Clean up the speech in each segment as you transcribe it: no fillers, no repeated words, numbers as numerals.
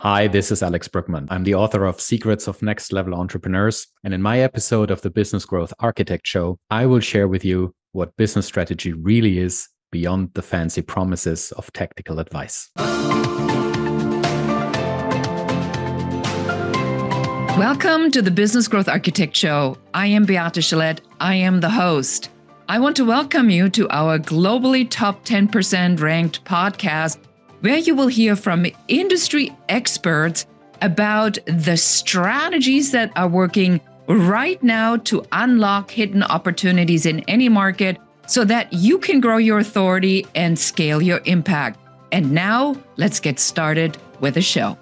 Hi, this is Alex Brueckmann. I'm the author of Secrets of Next Level Entrepreneurs. And in my episode of the Business Growth Architect Show, I will share with you what business strategy really is beyond the fancy promises of tactical advice. Welcome to the Business Growth Architect Show. I am Beate Chelette. I am the host. I want to welcome you to our globally top 10% ranked podcast, where you will hear from industry experts about the strategies that are working right now to unlock hidden opportunities in any market so that you can grow your authority and scale your impact. And now let's get started with the show.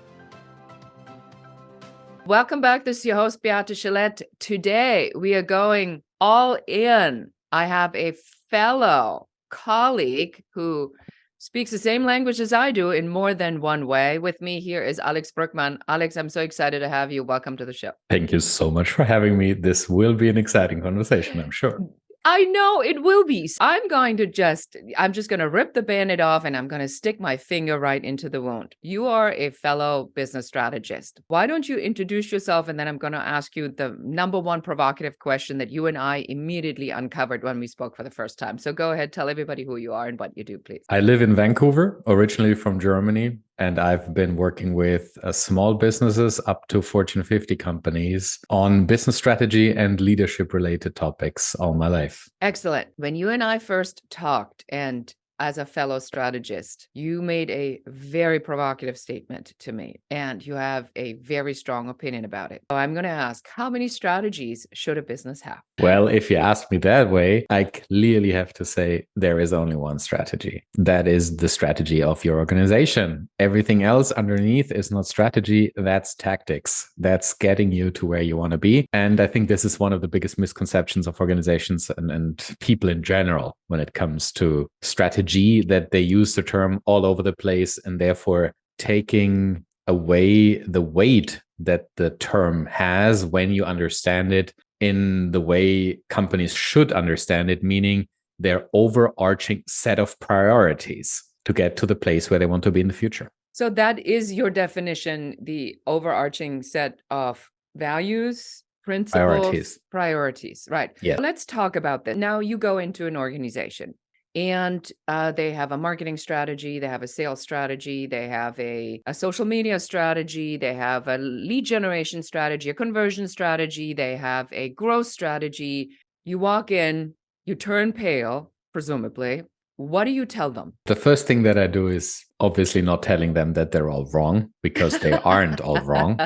Welcome back. This is your host, Beate Chelette. Today, we are going all in. I have a fellow colleague who speaks the same language as I do in more than one way. With me here is Alex Brueckmann. Alex, I'm so excited to have you. Welcome to the show. Thank you so much for having me. This will be an exciting conversation, I'm sure. I know it will be. I'm just going to rip the Band-Aid off and I'm going to stick my finger right into the wound. You are a fellow business strategist. Why don't you introduce yourself? And then I'm going to ask you the number one provocative question that you and I immediately uncovered when we spoke for the first time. So go ahead, tell everybody who you are and what you do, please. I live in Vancouver, originally from Germany, and I've been working with small businesses up to Fortune 50 companies on business strategy and leadership related topics all my life. Excellent. When you and I first talked, and as a fellow strategist, you made a very provocative statement to me, and you have a very strong opinion about it. So I'm going to ask, how many strategies should a business have? Well, if you ask me that way, I clearly have to say there is only one strategy. That is the strategy of your organization. Everything else underneath is not strategy. That's tactics. That's getting you to where you want to be. And I think this is one of the biggest misconceptions of organizations and people in general when it comes to strategy, that they use the term all over the place and therefore taking away the weight that the term has when you understand it in the way companies should understand it, meaning their overarching set of priorities to get to the place where they want to be in the future. So that is your definition, the overarching set of values, principles, priorities. Right. Yeah. Let's talk about that. Now you go into an organization and they have a marketing strategy, they have a sales strategy, they have a social media strategy, they have a lead generation strategy, a conversion strategy, they have a growth strategy. You walk in, you turn pale, presumably. What do you tell them? The first thing that I do is obviously not telling them that they're all wrong, because they aren't all wrong.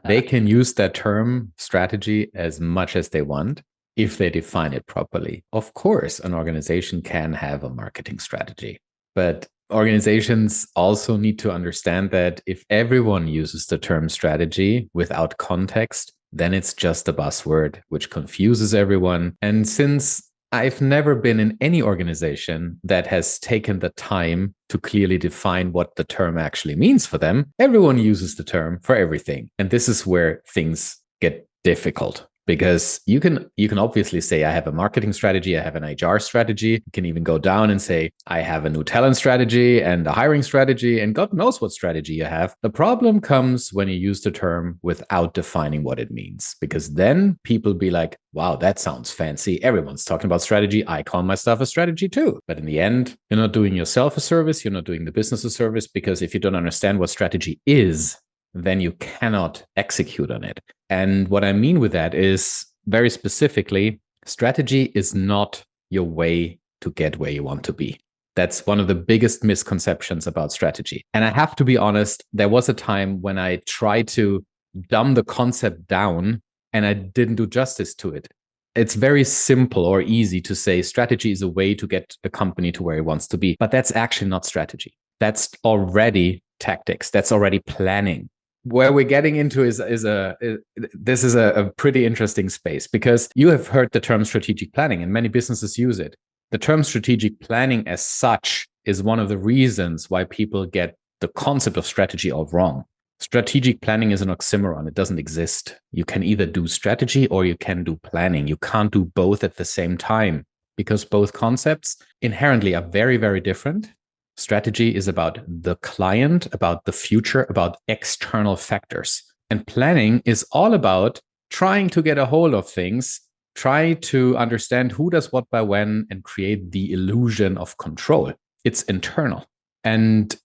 They can use that term strategy as much as they want if they define it properly. Of course, an organization can have a marketing strategy, but organizations also need to understand that if everyone uses the term strategy without context, then it's just a buzzword which confuses everyone. And since I've never been in any organization that has taken the time to clearly define what the term actually means for them, everyone uses the term for everything. And this is where things get difficult. Because you can obviously say, I have a marketing strategy, I have an HR strategy. You can even go down and say, I have a new talent strategy and a hiring strategy, and God knows what strategy you have. The problem comes when you use the term without defining what it means, because then people be like, wow, that sounds fancy. Everyone's talking about strategy. I call my stuff a strategy too. But in the end, you're not doing yourself a service. You're not doing the business a service, because if you don't understand what strategy is, then you cannot execute on it. And what I mean with that is, very specifically, strategy is not your way to get where you want to be. That's one of the biggest misconceptions about strategy. And I have to be honest, there was a time when I tried to dumb the concept down and I didn't do justice to it. It's very simple or easy to say strategy is a way to get a company to where it wants to be, but that's actually not strategy. That's already tactics. That's already planning. Where we're getting into is a pretty interesting space, because you have heard the term strategic planning and many businesses use it. The term strategic planning as such is one of the reasons why people get the concept of strategy all wrong. Strategic planning is an oxymoron. It doesn't exist. You can either do strategy or you can do planning. You can't do both at the same time, because both concepts inherently are very, very different. Strategy is about the client, about the future, about external factors. And planning is all about trying to get a hold of things, try to understand who does what by when, and create the illusion of control. It's internal. And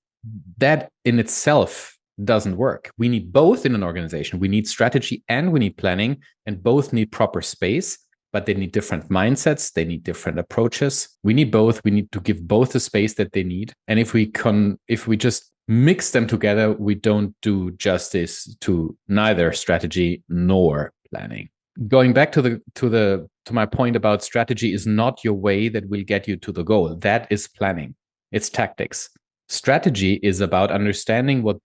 that in itself doesn't work. We need both in an organization. We need strategy and we need planning, and both need proper space, but they need different mindsets. They need different approaches. We need both. We need to give both the space that they need. And if we just mix them together, we don't do justice to neither strategy nor planning. Going back to my point about strategy is not your way that will get you to the goal. That is planning. It's tactics. Strategy is about understanding what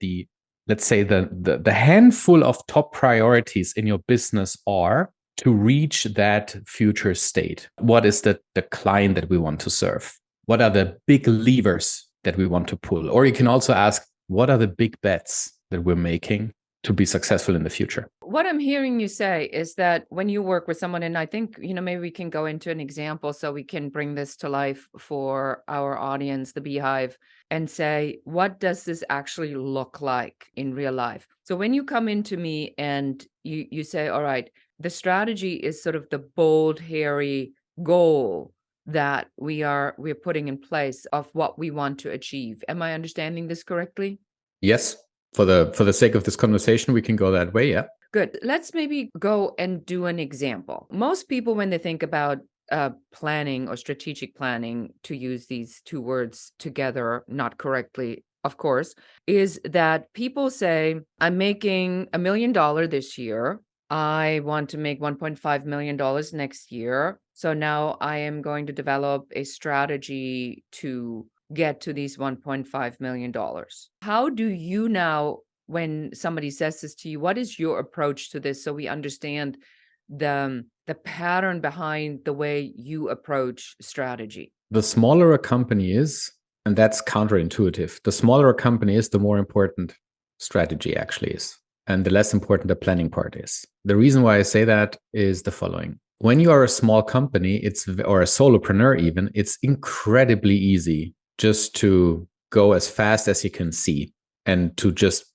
let's say the handful of top priorities in your business are to reach that future state. What is the client that we want to serve? What are the big levers that we want to pull? Or you can also ask, what are the big bets that we're making to be successful in the future? What I'm hearing you say is that when you work with someone, and I think, maybe we can go into an example so we can bring this to life for our audience, the Beehive, and say, what does this actually look like in real life? So when you come into me and you say, all right, the strategy is sort of the bold, hairy goal that we're putting in place of what we want to achieve. Am I understanding this correctly? Yes. For the sake of this conversation, we can go that way. Yeah. Good. Let's maybe go and do an example. Most people, when they think about planning or strategic planning, to use these two words together, not correctly, of course, is that people say, I'm making $1 million this year. I want to make $1.5 million next year. So now I am going to develop a strategy to get to these $1.5 million. How do you now, when somebody says this to you, what is your approach to this, so we understand the pattern behind the way you approach strategy? The smaller a company is, and that's counterintuitive, the smaller a company is, the more important strategy actually is, and the less important the planning part is. The reason why I say that is the following. When you are a small company, or a solopreneur even, it's incredibly easy just to go as fast as you can see, and to just,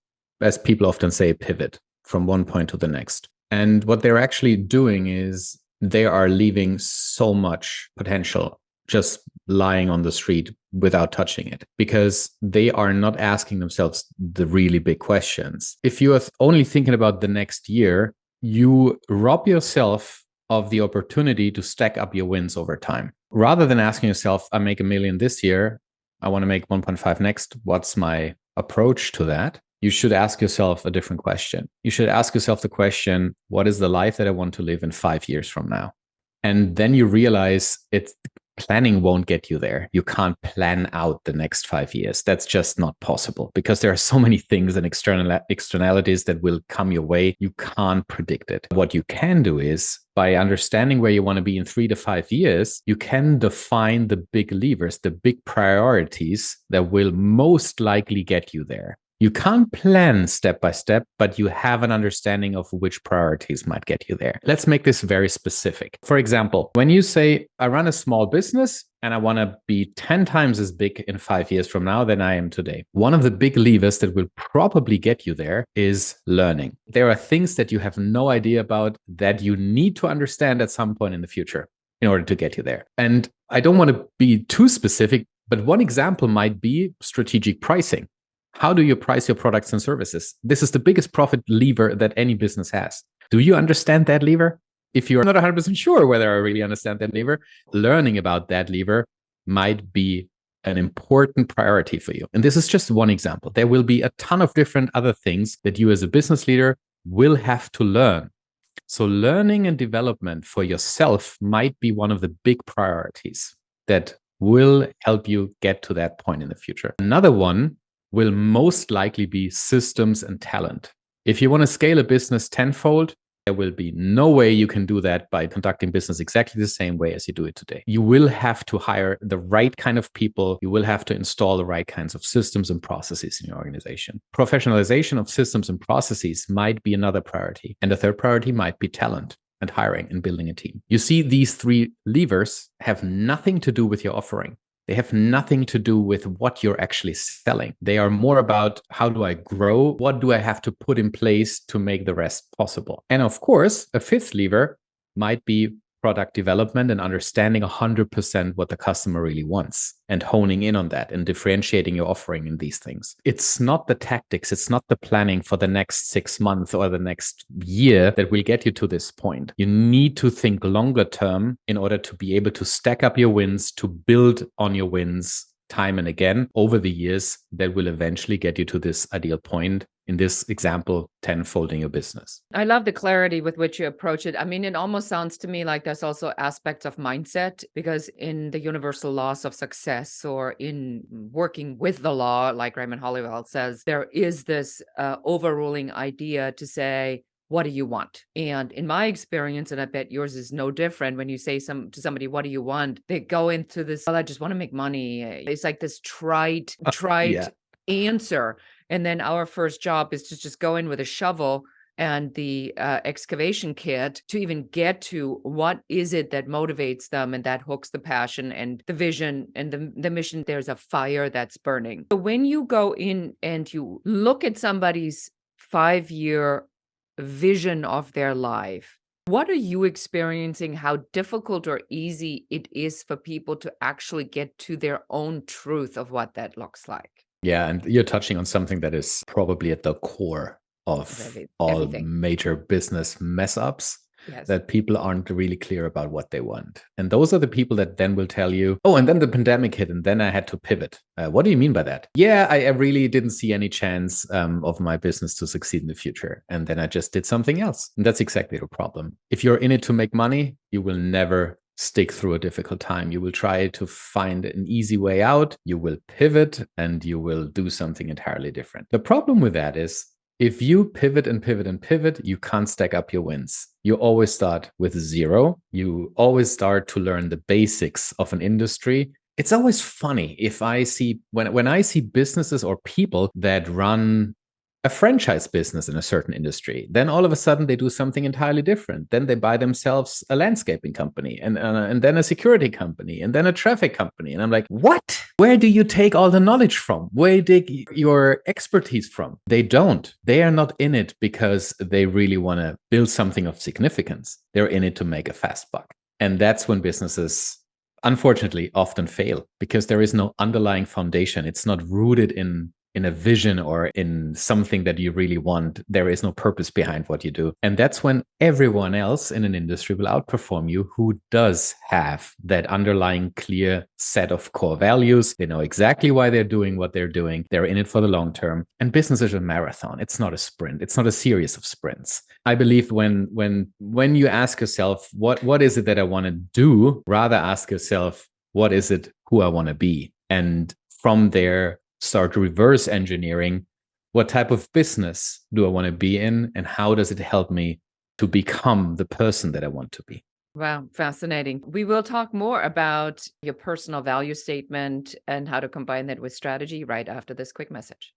as people often say, pivot from one point to the next. And what they're actually doing is they are leaving so much potential just lying on the street without touching it, because they are not asking themselves the really big questions. If you are only thinking about the next year, you rob yourself of the opportunity to stack up your wins over time. Rather than asking yourself, I make $1 million this year, I want to make 1.5 next, what's my approach to that? You should ask yourself a different question. You should ask yourself the question, what is the life that I want to live in 5 years from now? And then you realize planning won't get you there. You can't plan out the next 5 years. That's just not possible, because there are so many things and externalities that will come your way. You can't predict it. What you can do is, by understanding where you want to be in 3 to 5 years, you can define the big levers, the big priorities that will most likely get you there. You can't plan step by step, but you have an understanding of which priorities might get you there. Let's make this very specific. For example, when you say, I run a small business and I want to be 10 times as big in 5 years from now than I am today, one of the big levers that will probably get you there is learning. There are things that you have no idea about that you need to understand at some point in the future in order to get you there. And I don't want to be too specific, but one example might be strategic pricing. How do you price your products and services? This is the biggest profit lever that any business has. Do you understand that lever? If you're not 100% sure whether I really understand that lever, learning about that lever might be an important priority for you. And this is just one example. There will be a ton of different other things that you as a business leader will have to learn. So learning and development for yourself might be one of the big priorities that will help you get to that point in the future. Another one will most likely be systems and talent. If you want to scale a business tenfold, there will be no way you can do that by conducting business exactly the same way as you do it today. You will have to hire the right kind of people. You will have to install the right kinds of systems and processes in your organization. Professionalization of systems and processes might be another priority. And the third priority might be talent and hiring and building a team. You see, these 3 levers have nothing to do with your offering. They have nothing to do with what you're actually selling. They are more about, how do I grow? What do I have to put in place to make the rest possible? And of course, a fifth lever might be product development and understanding 100% what the customer really wants and honing in on that and differentiating your offering in these things. It's not the tactics, it's not the planning for the next 6 months or the next year that will get you to this point. You need to think longer term in order to be able to stack up your wins, to build on your wins time and again over the years that will eventually get you to this ideal point. In this example, 10-folding your business. I love the clarity with which you approach it. I mean, it almost sounds to me like there's also aspects of mindset, because in the universal laws of success, or in working with the law, like Raymond Hollowell says, there is this overruling idea to say, what do you want? And in my experience, and I bet yours is no different, when you say to somebody, what do you want? They go into this, well, I just want to make money. It's like this trite Yeah. answer. And then our first job is to just go in with a shovel and the excavation kit to even get to what is it that motivates them and that hooks the passion and the vision and the mission. There's a fire that's burning. So when you go in and you look at somebody's 5-year vision of their life, what are you experiencing? How difficult or easy it is for people to actually get to their own truth of what that looks like? Yeah, and you're touching on something that is probably at the core of all Everything. major business mess ups, Yes. that people aren't really clear about what they want. And those are the people that then will tell you, oh, and then the pandemic hit and then I had to pivot. What do you mean by that? Yeah, I really didn't see any chance of my business to succeed in the future. And then I just did something else. And that's exactly the problem. If you're in it to make money, you will never stick through a difficult time. You will try to find an easy way out. You will pivot and you will do something entirely different. The problem with that is, if you pivot and pivot and pivot, you can't stack up your wins. You always start with zero. You always start to learn the basics of an industry. It's always funny if I see, when I see businesses or people that run a franchise business in a certain industry, then all of a sudden they do something entirely different. Then they buy themselves a landscaping company and then a security company and then a traffic company. And I'm like, what? Where do you take all the knowledge from? Where do you take your expertise from? They don't. They are not in it because they really want to build something of significance. They're in it to make a fast buck. And that's when businesses, unfortunately, often fail, because there is no underlying foundation. It's not rooted in a vision or in something that you really want. There is no purpose behind what you do. And that's when everyone else in an industry will outperform you, who does have that underlying clear set of core values. They know exactly why they're doing what they're doing. They're in it for the long term. And business is a marathon. It's not a sprint. It's not a series of sprints. I believe when you ask yourself, what is it that I want to do, rather ask yourself, what is it who I want to be? And from there, start reverse engineering, what type of business do I want to be in, and how does it help me to become the person that I want to be? Wow, fascinating. We will talk more about your personal value statement and how to combine that with strategy right after this quick message.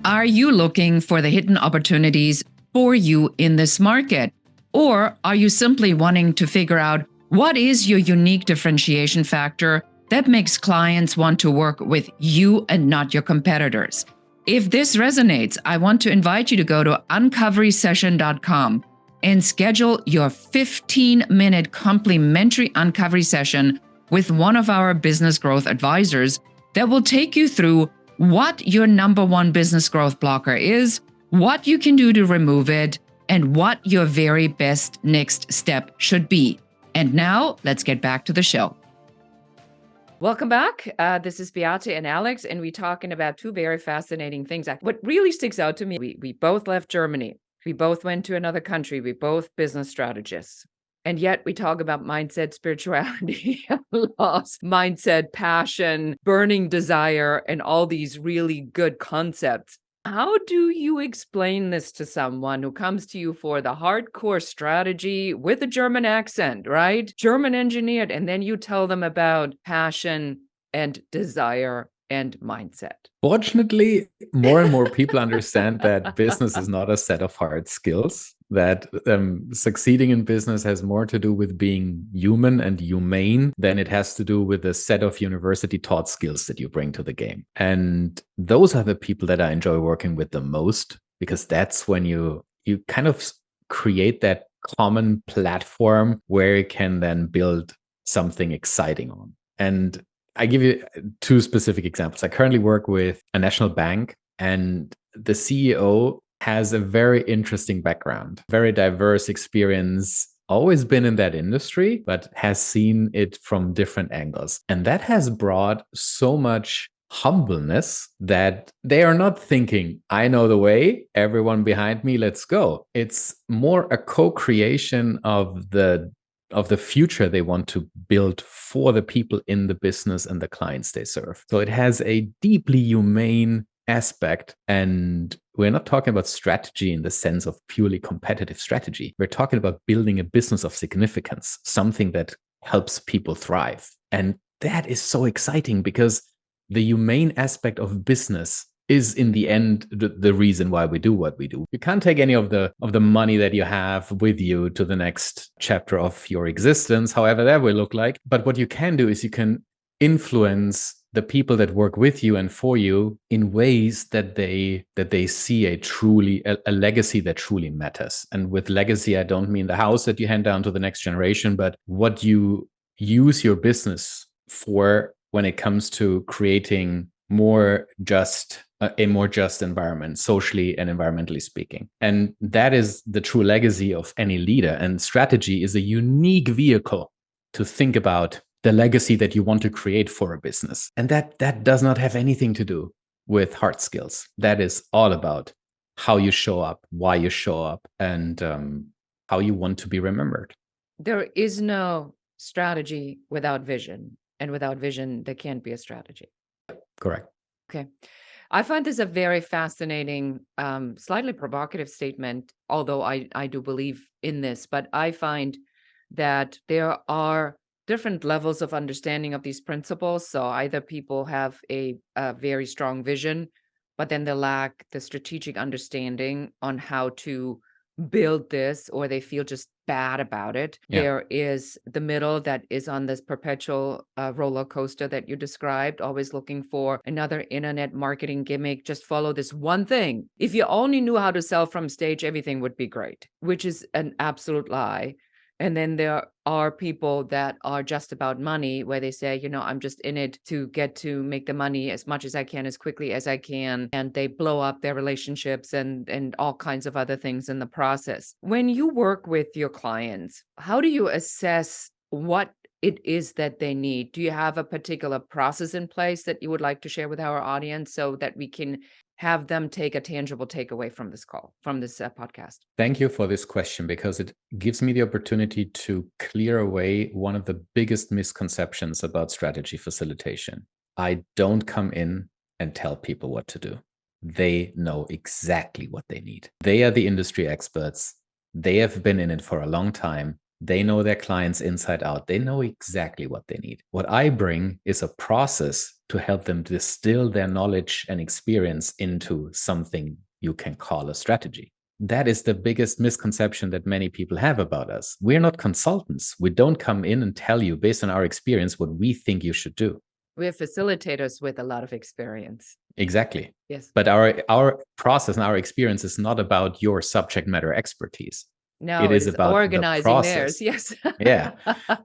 Are you looking for the hidden opportunities for you in this market? Or are you simply wanting to figure out what is your unique differentiation factor that makes clients want to work with you and not your competitors? If this resonates, I want to invite you to go to uncoverysession.com and schedule your 15-minute complimentary uncovery session with one of our business growth advisors that will take you through what your number one business growth blocker is, what you can do to remove it, and what your very best next step should be. And now let's get back to the show. Welcome back. This is Beate and Alex, and we're talking about two very fascinating things. What really sticks out to me, we both left Germany. We both went to another country. We both business strategists. And yet we talk about mindset, spirituality, loss, mindset, passion, burning desire, and all these really good concepts. How do you explain this to someone who comes to you for the hardcore strategy with a German accent, right? German engineered, and then you tell them about passion and desire and mindset? Fortunately, more and more people understand that business is not a set of hard skills, that succeeding in business has more to do with being human and humane than it has to do with a set of university taught skills that you bring to the game. And those are the people that I enjoy working with the most, because that's when you kind of create that common platform where you can then build something exciting on. And I give you two specific examples. I currently work with a national bank, and the CEO has a very interesting background, very diverse experience, always been in that industry, but has seen it from different angles. And that has brought so much humbleness that they are not thinking, I know the way, everyone behind me, let's go. It's more a co-creation of the future they want to build for the people in the business and the clients they serve. So it has a deeply humane aspect. And we're not talking about strategy in the sense of purely competitive strategy. We're talking about building a business of significance, something that helps people thrive. And that is so exciting, because the humane aspect of business is in the end the reason why we do what we do. You can't take any of the money that you have with you to the next chapter of your existence, however that will look like. But what you can do is you can influence the people that work with you and for you in ways that they see a legacy that truly matters. And with legacy, I don't mean the house that you hand down to the next generation, but what you use your business for when it comes to creating a more just environment, socially and environmentally speaking. And that is the true legacy of any leader. And strategy is a unique vehicle to think about the legacy that you want to create for a business. And that does not have anything to do with hard skills. That is all about how you show up, why you show up, and how you want to be remembered. There is no strategy without vision. And without vision, there can't be a strategy. Correct. Okay. I find this a very fascinating, slightly provocative statement, although I do believe in this. But I find that there are different levels of understanding of these principles. So either people have a very strong vision, but then they lack the strategic understanding on how to build this, or they feel just bad about it. Yeah. There is the middle that is on this perpetual roller coaster that you described, always looking for another internet marketing gimmick. Just follow this one thing. If you only knew how to sell from stage, everything would be great, which is an absolute lie. And then there are people that are just about money, where they say, I'm just in it to get to make the money as much as I can, as quickly as I can. And they blow up their relationships and all kinds of other things in the process. When you work with your clients, how do you assess what it is that they need? Do you have a particular process in place that you would like to share with our audience so that we can have them take a tangible takeaway from this call, from this podcast? Thank you for this question, because it gives me the opportunity to clear away one of the biggest misconceptions about strategy facilitation. I don't come in and tell people what to do. They know exactly what they need. They are the industry experts. They have been in it for a long time. They know their clients inside out. They know exactly what they need. What I bring is a process to help them distill their knowledge and experience into something you can call a strategy. That is the biggest misconception that many people have about us. We're not consultants. We don't come in and tell you based on our experience what we think you should do. We're facilitators with a lot of experience. Exactly. Yes. But our process and our experience is not about your subject matter expertise. No, it is about organizing the process. theirs. Yes. Yeah.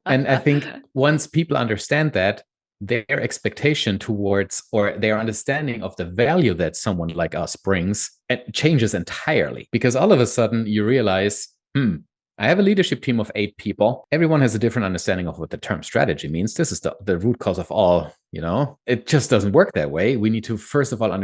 And I think once people understand that, their expectation towards, or their understanding of the value that someone like us brings, it changes entirely. Because all of a sudden you realize, I have a leadership team of 8 people. Everyone has a different understanding of what the term strategy means. This is the root cause of all, it just doesn't work that way. We need to, first of all,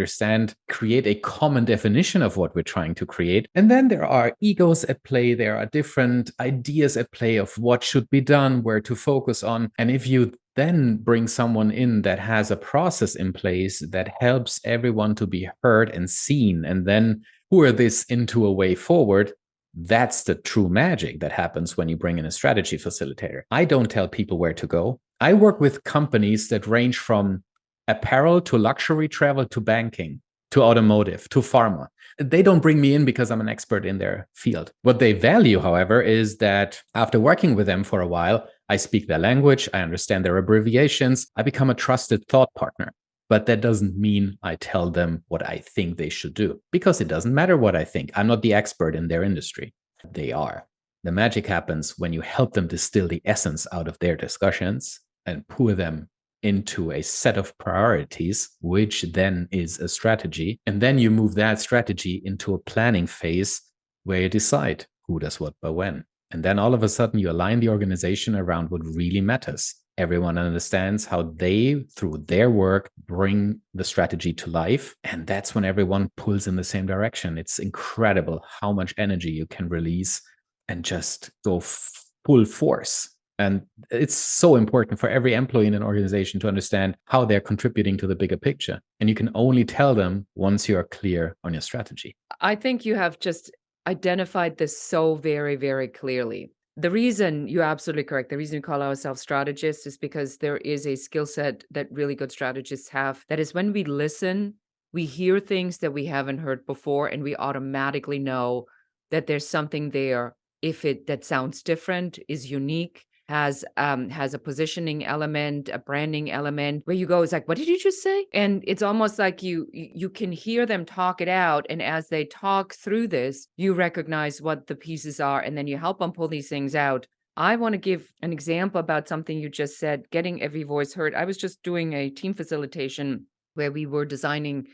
create a common definition of what we're trying to create. And then there are egos at play. There are different ideas at play of what should be done, where to focus on. And if you then bring someone in that has a process in place that helps everyone to be heard and seen, and then pour this into a way forward, that's the true magic that happens when you bring in a strategy facilitator. I don't tell people where to go. I work with companies that range from apparel to luxury travel to banking to automotive to pharma. They don't bring me in because I'm an expert in their field. What they value, however, is that after working with them for a while, I speak their language, I understand their abbreviations, I become a trusted thought partner. But that doesn't mean I tell them what I think they should do, because it doesn't matter what I think. I'm not the expert in their industry. They are. The magic happens when you help them distill the essence out of their discussions and pour them into a set of priorities, which then is a strategy. And then you move that strategy into a planning phase where you decide who does what by when. And then all of a sudden you align the organization around what really matters. Everyone understands how they, through their work, bring the strategy to life. And that's when everyone pulls in the same direction. It's incredible how much energy you can release and just go full force. And it's so important for every employee in an organization to understand how they're contributing to the bigger picture. And you can only tell them once you are clear on your strategy. I think you have just identified this so very, very clearly. The reason, you're absolutely correct, the reason we call ourselves strategists is because there is a skill set that really good strategists have. That is, when we listen, we hear things that we haven't heard before, and we automatically know that there's something there if it that sounds different, is unique, has a positioning element, a branding element, where you go, it's like, what did you just say? And it's almost like you can hear them talk it out, and as they talk through this, you recognize what the pieces are, and then you help them pull these things out. I want to give an example about something you just said, getting every voice heard. I was just doing a team facilitation where we were designing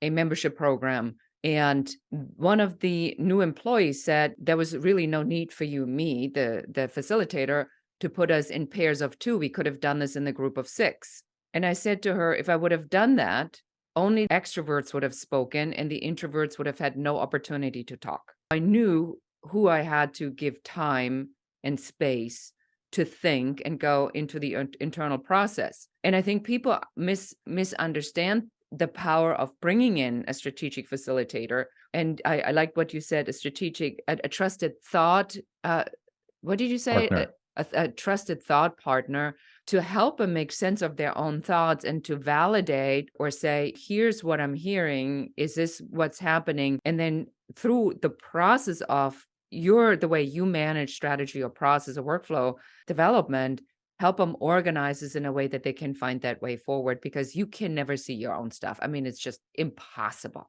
a membership program. And one of the new employees said there was really no need for me, the facilitator, to put us in pairs of 2. We could have done this in the group of 6. And I said to her, if I would have done that, only extroverts would have spoken and the introverts would have had no opportunity to talk. I knew who I had to give time and space to think and go into the internal process. And I think people misunderstand the power of bringing in a strategic facilitator. And I like what you said, a trusted thought. What did you say? A trusted thought partner to help them make sense of their own thoughts and to validate or say, here's what I'm hearing. Is this what's happening? And then through the process of the way you manage strategy or process or workflow development, help them organize this in a way that they can find that way forward, because you can never see your own stuff. I mean, it's just impossible.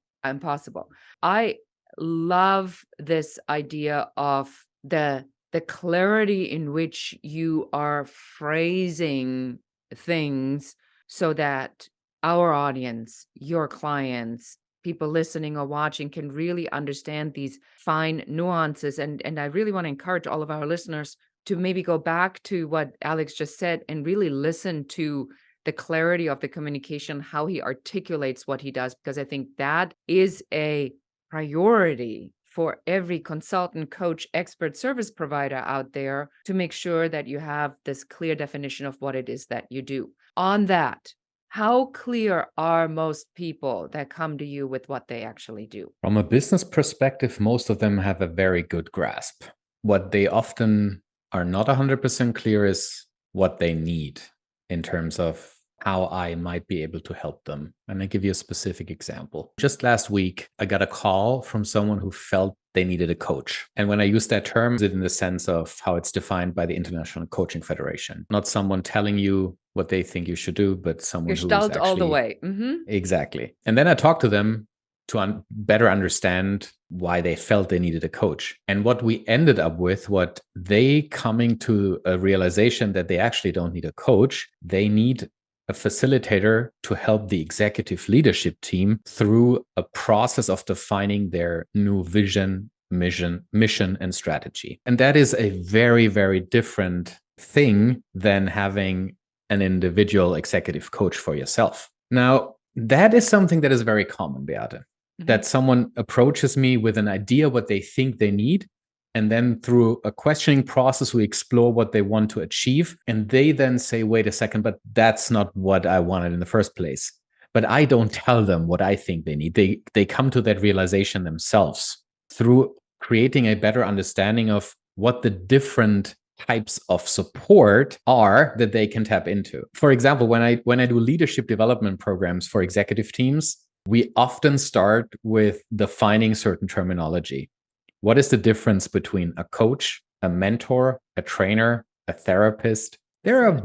I love this idea of the clarity in which you are phrasing things so that our audience, your clients, people listening or watching can really understand these fine nuances. And I really want to encourage all of our listeners to maybe go back to what Alex just said and really listen to the clarity of the communication, how he articulates what he does, because I think that is a priority for every consultant, coach, expert, service provider out there, to make sure that you have this clear definition of what it is that you do. On that, how clear are most people that come to you with what they actually do? From a business perspective, most of them have a very good grasp. What they often are not 100% clear is what they need in terms of how I might be able to help them. And I give you a specific example. Just last week, I got a call from someone who felt they needed a coach. And when I use that term, it's in the sense of how it's defined by the International Coaching Federation. Not someone telling you what they think you should do, but someone who's actually all the way. Mm-hmm. Exactly. And then I talked to them to better understand why they felt they needed a coach. And what we ended up with, what they coming to a realization that they actually don't need a coach, they need a facilitator to help the executive leadership team through a process of defining their new vision, mission, and strategy. And that is a very, very different thing than having an individual executive coach for yourself. Now, that is something that is very common, Beate, that someone approaches me with an idea what they think they need. And then through a questioning process, we explore what they want to achieve. And they then say, wait a second, but that's not what I wanted in the first place. But I don't tell them what I think they need. They come to that realization themselves through creating a better understanding of what the different types of support are that they can tap into. For example, when I do leadership development programs for executive teams, we often start with defining certain terminology. What is the difference between a coach, a mentor, a trainer, a therapist? There are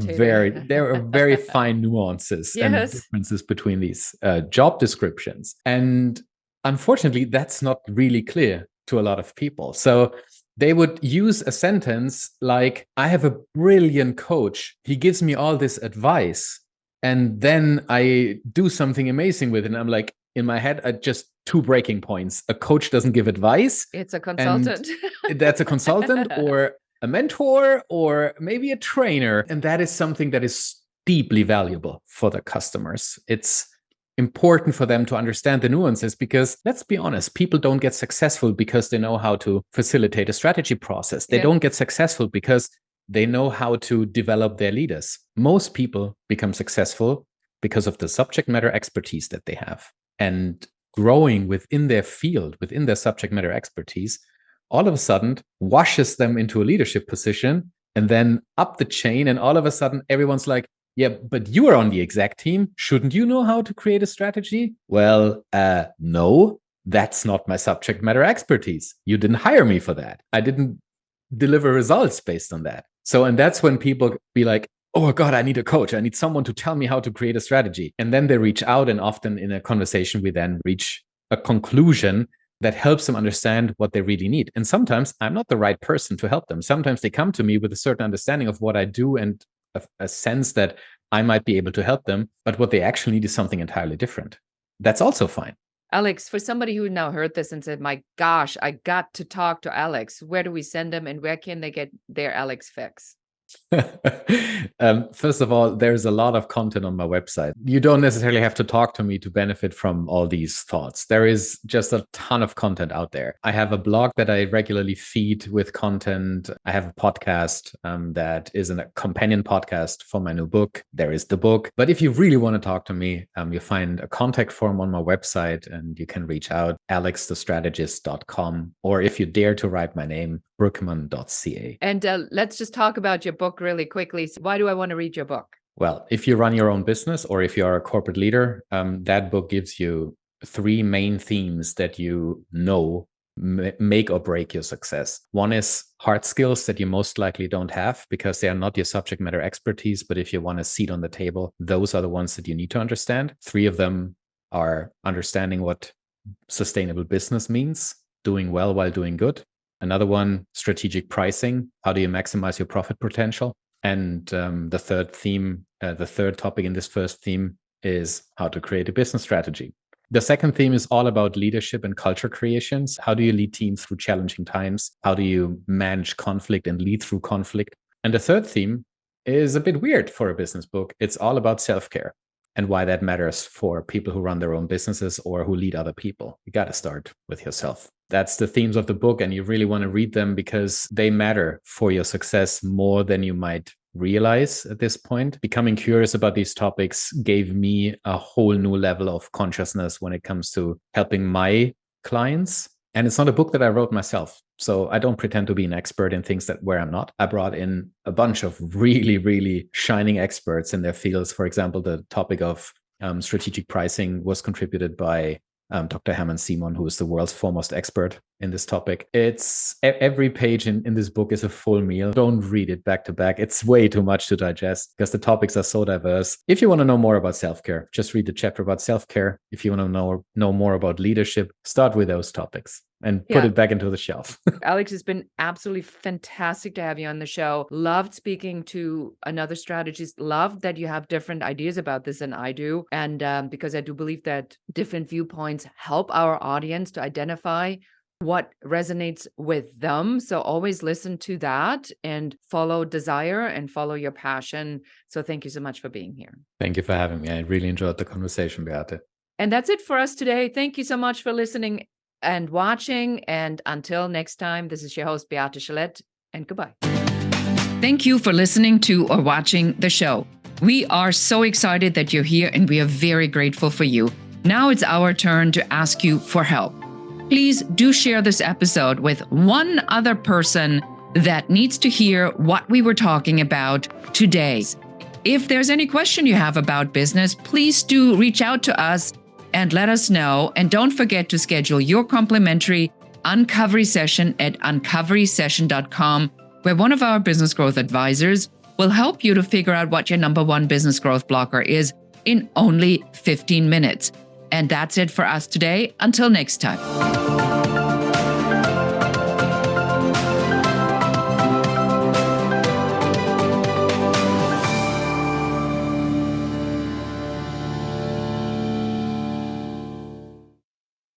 very fine nuances and differences between these job descriptions. And unfortunately, that's not really clear to a lot of people. So they would use a sentence like, I have a brilliant coach. He gives me all this advice. And then I do something amazing with it. And I'm like, in my head, just 2 breaking points. A coach doesn't give advice. It's a consultant. That's a consultant or a mentor or maybe a trainer. And that is something that is deeply valuable for the customers. It's important for them to understand the nuances because, let's be honest, people don't get successful because they know how to facilitate a strategy process. They don't get successful because they know how to develop their leaders. Most people become successful because of the subject matter expertise that they have. And growing within their field, within their subject matter expertise, all of a sudden washes them into a leadership position and then up the chain. And all of a sudden, everyone's like, yeah, but you are on the exec team. Shouldn't you know how to create a strategy? Well, no, that's not my subject matter expertise. You didn't hire me for that. I didn't deliver results based on that. So, and that's when people be like, oh God, I need a coach. I need someone to tell me how to create a strategy. And then they reach out, and often in a conversation, we then reach a conclusion that helps them understand what they really need. And sometimes I'm not the right person to help them. Sometimes they come to me with a certain understanding of what I do and a sense that I might be able to help them, but what they actually need is something entirely different. That's also fine. Alex, for somebody who now heard this and said, my gosh, I got to talk to Alex, where do we send them and where can they get their Alex fix? First of all, there's a lot of content on my website. You don't necessarily have to talk to me to benefit from all these thoughts. There is just a ton of content out there. I have a blog that I regularly feed with content. I have a podcast that is a companion podcast for my new book. There is the book. But if you really want to talk to me, you find a contact form on my website and you can reach out, alexthestrategist.com. Or if you dare to write my name, brueckmann.ca. And let's just talk about your book really quickly. So why do I want to read your book? Well, if you run your own business or if you're a corporate leader, that book gives you 3 main themes that you know make or break your success. One is hard skills that you most likely don't have because they are not your subject matter expertise. But if you want a seat on the table, those are the ones that you need to understand. 3 of them are understanding what sustainable business means, doing well while doing good. Another one, strategic pricing. How do you maximize your profit potential? And the third topic in this first theme is how to create a business strategy. The second theme is all about leadership and culture creations. How do you lead teams through challenging times? How do you manage conflict and lead through conflict? And the third theme is a bit weird for a business book. It's all about self-care and why that matters for people who run their own businesses or who lead other people. You got to start with yourself. That's the themes of the book, and you really want to read them because they matter for your success more than you might realize at this point. Becoming curious about these topics gave me a whole new level of consciousness when it comes to helping my clients. And it's not a book that I wrote myself. So I don't pretend to be an expert in things where I'm not. I brought in a bunch of really, really shining experts in their fields. For example, the topic of strategic pricing was contributed by Dr. Hermann Simon, who is the world's foremost expert in this topic. It's every page in this book is a full meal. Don't read it back to back. It's way too much to digest because the topics are so diverse. If you want to know more about self-care, just read the chapter about self-care. If you want to know more about leadership, start with those topics and put it back into the shelf. Alex, it's been absolutely fantastic to have you on the show. Loved speaking to another strategist. Loved that you have different ideas about this than I do. And because I do believe that different viewpoints help our audience to identify what resonates with them. So always listen to that and follow desire and follow your passion. So thank you so much for being here. Thank you for having me. I really enjoyed the conversation, Beate. And that's it for us today. Thank you so much for listening and watching. And until next time, this is your host, Beate Chelette, and goodbye. Thank you for listening to or watching the show. We are so excited that you're here and we are very grateful for you. Now it's our turn to ask you for help. Please do share this episode with one other person that needs to hear what we were talking about today. If there's any question you have about business, please do reach out to us and let us know. And don't forget to schedule your complimentary Uncovery session at uncoverysession.com, where one of our business growth advisors will help you to figure out what your number one business growth blocker is in only 15 minutes. And that's it for us today. Until next time.